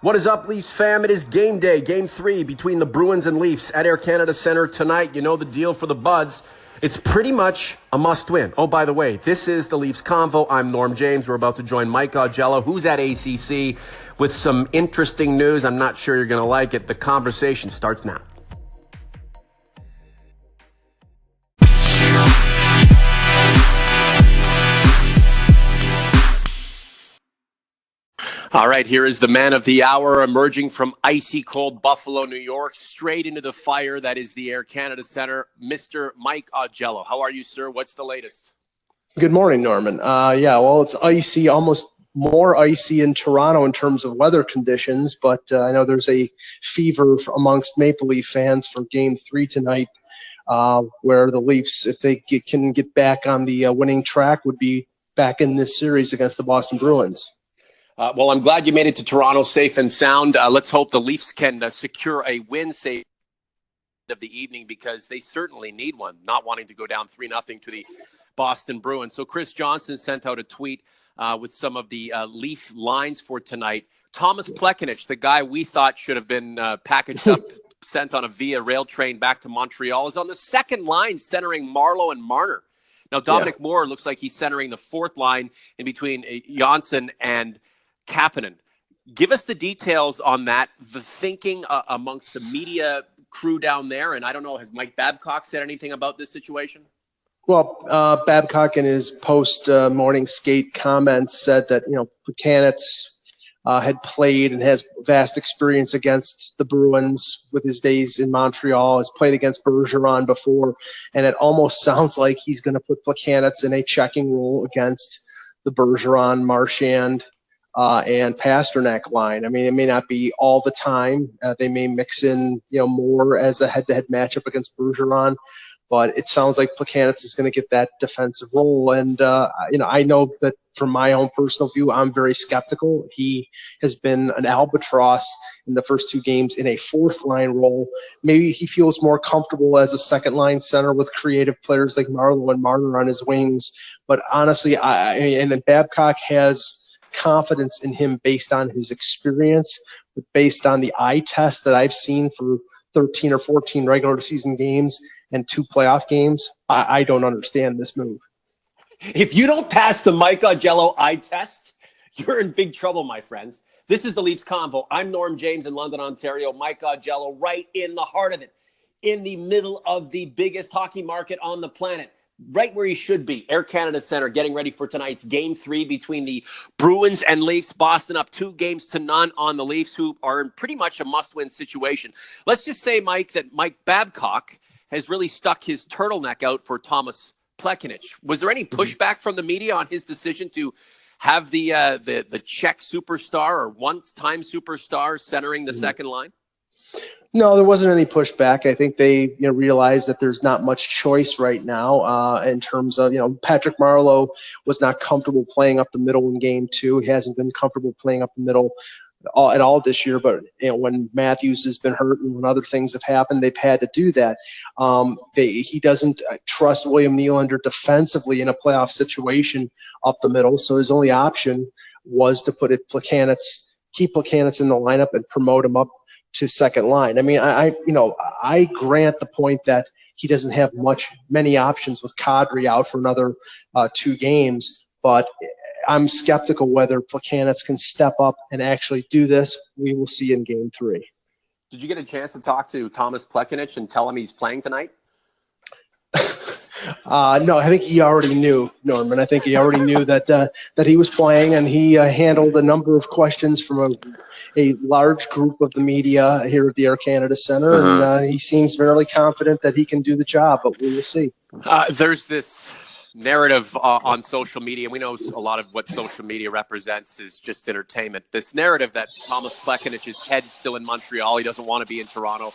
What is up, Leafs fam? It is game day, game 3 between the Bruins and Leafs at Air Canada Centre tonight. You know the deal for the Buds. It's pretty much a must-win. Oh, by the way, this is the Leafs Convo. I'm Norm James. We're about to join Mike Augello, who's at ACC, with some interesting news. I'm not sure you're going to like it. The conversation starts now. All right, here is the man of the hour emerging from icy cold Buffalo, New York, straight into the fire that is the Air Canada Centre, Mr. Mike Augello. How are you, sir? What's the latest? Good morning, Norman. It's icy, almost more icy in Toronto in terms of weather conditions, but I know there's a fever amongst Maple Leaf fans for Game 3 tonight, where the Leafs, if they can get back on the winning track, would be back in this series against the Boston Bruins. Well, I'm glad you made it to Toronto safe and sound. Let's hope the Leafs can secure a win safe of the evening, because they certainly need one, not wanting to go down 3-0 to the Boston Bruins. So Chris Johnson sent out a tweet with some of the Leaf lines for tonight. Thomas Plekanec, the guy we thought should have been packaged up, sent on a via rail train back to Montreal, is on the second line centering Marleau and Marner. Now, Dominic Moore looks like he's centering the fourth line in between Janssen and Kapanen. Give us the details on that, the thinking amongst the media crew down there. And I don't know, has Mike Babcock said anything about this situation? Well, Babcock in his post-morning skate comments said that, Plekanec had played and has vast experience against the Bruins with his days in Montreal, has played against Bergeron before, and it almost sounds like he's going to put Plekanec in a checking role against the Bergeron, Marchand, and Pasternak line. I mean, it may not be all the time. They may mix in, more as a head-to-head matchup against Bergeron, but it sounds like Plekanec is going to get that defensive role. And, I know that from my own personal view, I'm very skeptical. He has been an albatross in the first 2 games in a fourth-line role. Maybe he feels more comfortable as a second-line center with creative players like Marleau and Marner on his wings. But honestly, and then Babcock has confidence in him based on his experience, but based on the eye test that I've seen for 13 or 14 regular season games and 2 playoff games, I don't understand this move. If you don't pass the Mike Augello eye test, you're in big trouble, my friends. This is the Leafs Convo. I'm Norm James in London, Ontario. Mike Augello right in the heart of it, in the middle of the biggest hockey market on the planet. Right where he should be, Air Canada Centre, getting ready for tonight's Game 3 between the Bruins and Leafs. Boston up 2-0 on the Leafs, who are in pretty much a must-win situation. Let's just say, Mike, that Mike Babcock has really stuck his turtleneck out for Thomas Plekanec. Was there any pushback from the media on his decision to have the Czech superstar or once-time superstar centering the second line? No, there wasn't any pushback. I think they realized that there's not much choice right now in terms of, Patrick Marleau was not comfortable playing up the middle in Game 2. He hasn't been comfortable playing up the middle at all this year. But when Matthews has been hurt and when other things have happened, they've had to do that. He doesn't trust William Nylander defensively in a playoff situation up the middle. So his only option was to put keep Plekanec in the lineup and promote him up to second line. I mean, I grant the point that he doesn't have many options with Kadri out for another 2 games, but I'm skeptical whether Plekanec can step up and actually do this. We will see in Game 3. Did you get a chance to talk to Thomas Plekanec and tell him he's playing tonight? No, I think he already knew, Norman. I think he already knew that he was playing, and he handled a number of questions from a large group of the media here at the Air Canada Centre, and he seems fairly confident that he can do the job, but we will see. There's this narrative on social media. We know a lot of what social media represents is just entertainment. This narrative that Thomas Plekanec's head's still in Montreal, he doesn't want to be in Toronto.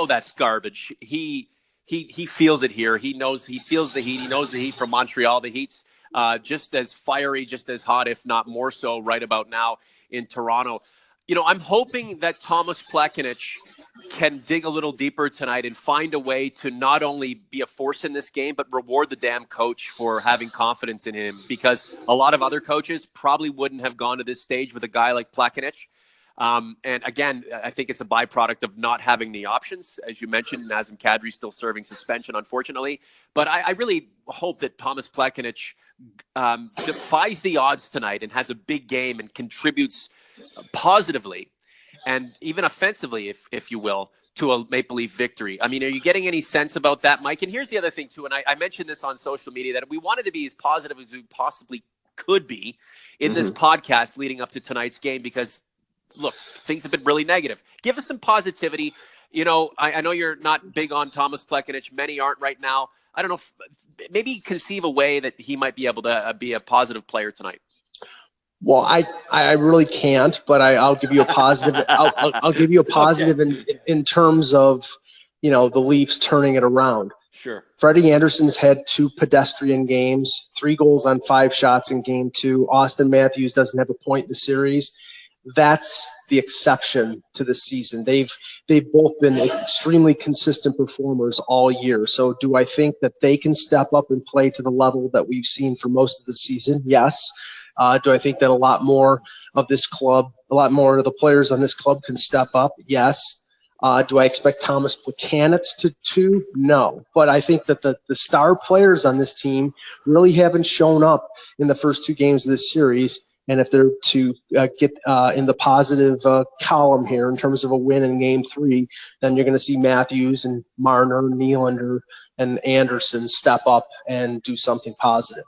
That's garbage. He feels it here. He feels the heat. He knows the heat from Montreal. The heat's just as fiery, just as hot, if not more so, right about now in Toronto. I'm hoping that Thomas Plekanec can dig a little deeper tonight and find a way to not only be a force in this game, but reward the damn coach for having confidence in him, because a lot of other coaches probably wouldn't have gone to this stage with a guy like Plekanec. And again, I think it's a byproduct of not having the options. As you mentioned, Nazem Kadri still serving suspension, unfortunately. But I really hope that Thomas Plekanec defies the odds tonight and has a big game and contributes positively and even offensively, if you will, to a Maple Leaf victory. I mean, are you getting any sense about that, Mike? And here's the other thing, too, and I mentioned this on social media, that we wanted to be as positive as we possibly could be in this podcast leading up to tonight's game because, look, things have been really negative. Give us some positivity. You know, I know you're not big on Thomas Plekanec. Many aren't right now. I don't know, maybe conceive a way that he might be able to be a positive player tonight. Well, I really can't, but I'll give you a positive. I'll give you a positive in terms of, you know, the Leafs turning it around. Sure. Freddie Anderson's had 2 pedestrian games, 3 goals on 5 shots in game 2. Austin Matthews doesn't have a point in the series. That's the exception to the season. They've both been extremely consistent performers all year. So do I think that they can step up and play to the level that we've seen for most of the season? Yes. Do I think that a lot more of this club, a lot more of the players on this club can step up? Yes. Do I expect Thomas Plekanec to? No. But I think that the star players on this team really haven't shown up in the first 2 games of this series. And if they're to get in the positive column here in terms of a win in game 3, then you're going to see Matthews and Marner, Nylander, and Anderson step up and do something positive.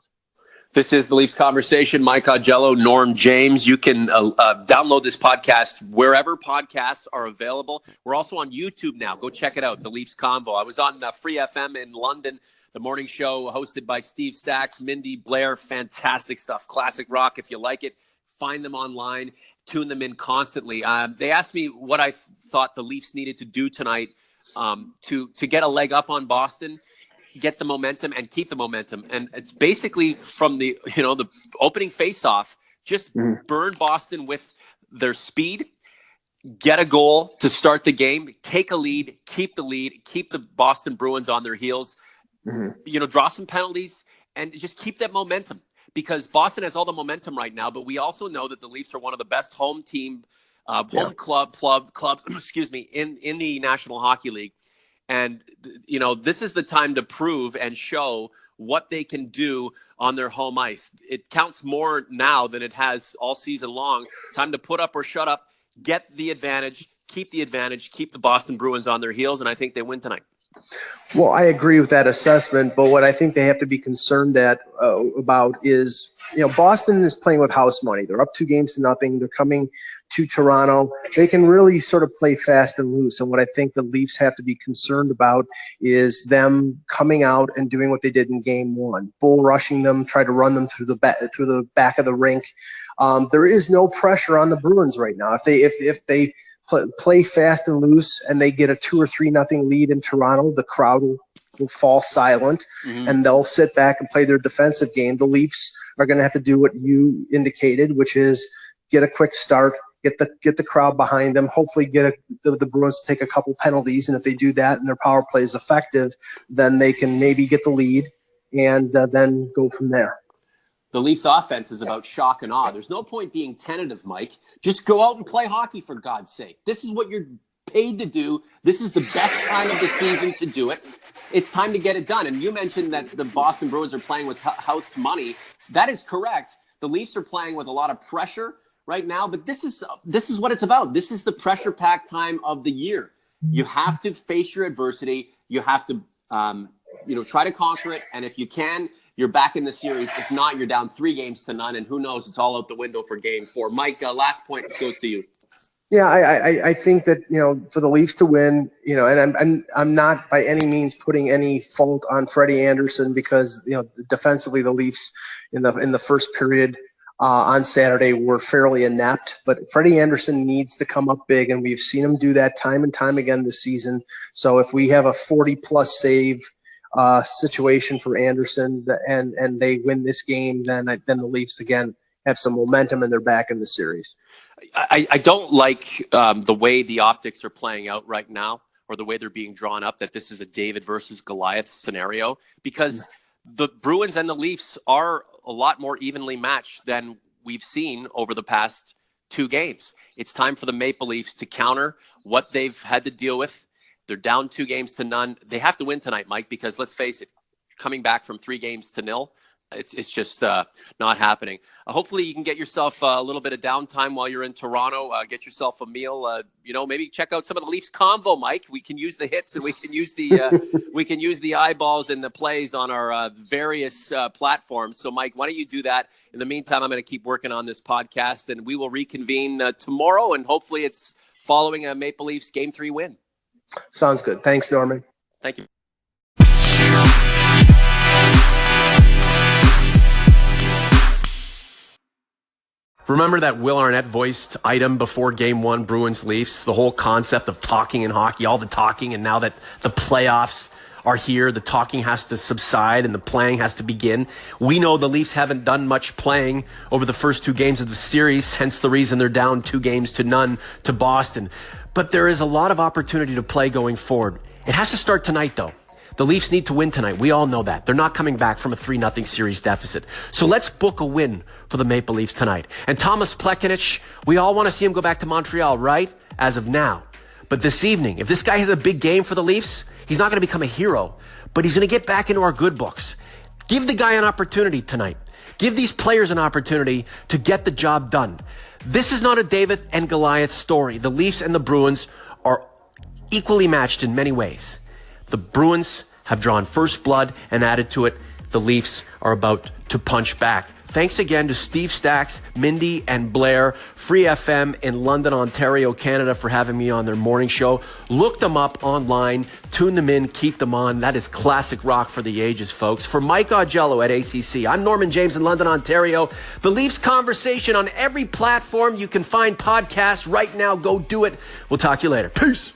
This is the Leafs Conversation. Mike Augello, Norm James. You can download this podcast wherever podcasts are available. We're also on YouTube now. Go check it out, the Leafs Convo. I was on Free FM in London, the morning show hosted by Steve Stacks, Mindy Blair. Fantastic stuff. Classic rock. If you like it, find them online. Tune them in constantly. They asked me what I thought the Leafs needed to do tonight to get a leg up on Boston, get the momentum and keep the momentum. And it's basically from the opening faceoff, just burn Boston with their speed, get a goal to start the game, take a lead, keep the Boston Bruins on their heels, draw some penalties and just keep that momentum, because Boston has all the momentum right now. But we also know that the Leafs are one of the best home clubs, in the National Hockey League. And, this is the time to prove and show what they can do on their home ice. It counts more now than it has all season long. Time to put up or shut up, get the advantage, keep the Boston Bruins on their heels, and I think they win tonight. Well, I agree with that assessment, but what I think they have to be concerned about is, Boston is playing with house money. They're up 2-0. They're coming to Toronto. They can really sort of play fast and loose. And what I think the Leafs have to be concerned about is them coming out and doing what they did in Game 1, bull rushing them, try to run them through the back of the rink. There is no pressure on the Bruins right now. If they play fast and loose and they get a 2 or 3-0 lead in Toronto, the crowd will fall silent and they'll sit back and play their defensive game. The Leafs are going to have to do what you indicated, which is get a quick start, get the crowd behind them, hopefully get the Bruins to take a couple penalties. And if they do that and their power play is effective, then they can maybe get the lead and then go from there. The Leafs offense is about shock and awe. There's no point being tentative, Mike. Just go out and play hockey, for God's sake. This is what you're paid to do. This is the best time of the season to do it. It's time to get it done. And you mentioned that the Boston Bruins are playing with house money. That is correct. The Leafs are playing with a lot of pressure right now, but this is what it's about. This is the pressure-packed time of the year. You have to face your adversity. You have to, try to conquer it. And if you can, you're back in the series. If not, you're down 3-0, and who knows? It's all out the window for Game 4. Mike, last point goes to you. Yeah, I think that, for the Leafs to win, and I'm not by any means putting any fault on Freddie Anderson, because, defensively the Leafs in the first period on Saturday were fairly inept. But Freddie Anderson needs to come up big, and we've seen him do that time and time again this season. So if we have a 40-plus save situation for Anderson and they win this game, then the Leafs again have some momentum and they're back in the series. I don't like the way the optics are playing out right now, or the way they're being drawn up, that this is a David versus Goliath scenario, because the Bruins and the Leafs are a lot more evenly matched than we've seen over the past 2 games. It's time for the Maple Leafs to counter what they've had to deal with. They're down 2-0. They have to win tonight, Mike, because let's face it, coming back from 3-0, it's just not happening. Hopefully you can get yourself a little bit of downtime while you're in Toronto. Get yourself a meal. Maybe check out some of the Leafs Convo, Mike. We can use the hits and we can use the eyeballs and the plays on our various platforms. So, Mike, why don't you do that? In the meantime, I'm going to keep working on this podcast, and we will reconvene tomorrow, and hopefully it's following a Maple Leafs Game 3 win. Sounds good. Thanks, Norman. Thank you. Remember that Will Arnett voiced item before Game 1, Bruins Leafs? The whole concept of talking in hockey, all the talking, and now that the playoffs are here, the talking has to subside and the playing has to begin. We know the Leafs haven't done much playing over the first 2 games of the series, hence the reason they're down 2-0 to Boston. But there is a lot of opportunity to play going forward. It has to start tonight, though. The Leafs need to win tonight. We all know that. They're not coming back from a 3-0 series deficit. So let's book a win for the Maple Leafs tonight. And Thomas Plekanec, we all want to see him go back to Montreal, right? As of now. But this evening, if this guy has a big game for the Leafs, he's not going to become a hero, but he's going to get back into our good books. Give the guy an opportunity tonight. Give these players an opportunity to get the job done. This is not a David and Goliath story. The Leafs and the Bruins are equally matched in many ways. The Bruins have drawn first blood and added to it. The Leafs are about to punch back. Thanks again to Steve Stacks, Mindy, and Blair, Free FM in London, Ontario, Canada, for having me on their morning show. Look them up online, tune them in, keep them on. That is classic rock for the ages, folks. For Mike Augello at ACC, I'm Norman James in London, Ontario. The Leafs Conversation on every platform you can find podcasts right now. Go do it. We'll talk to you later. Peace.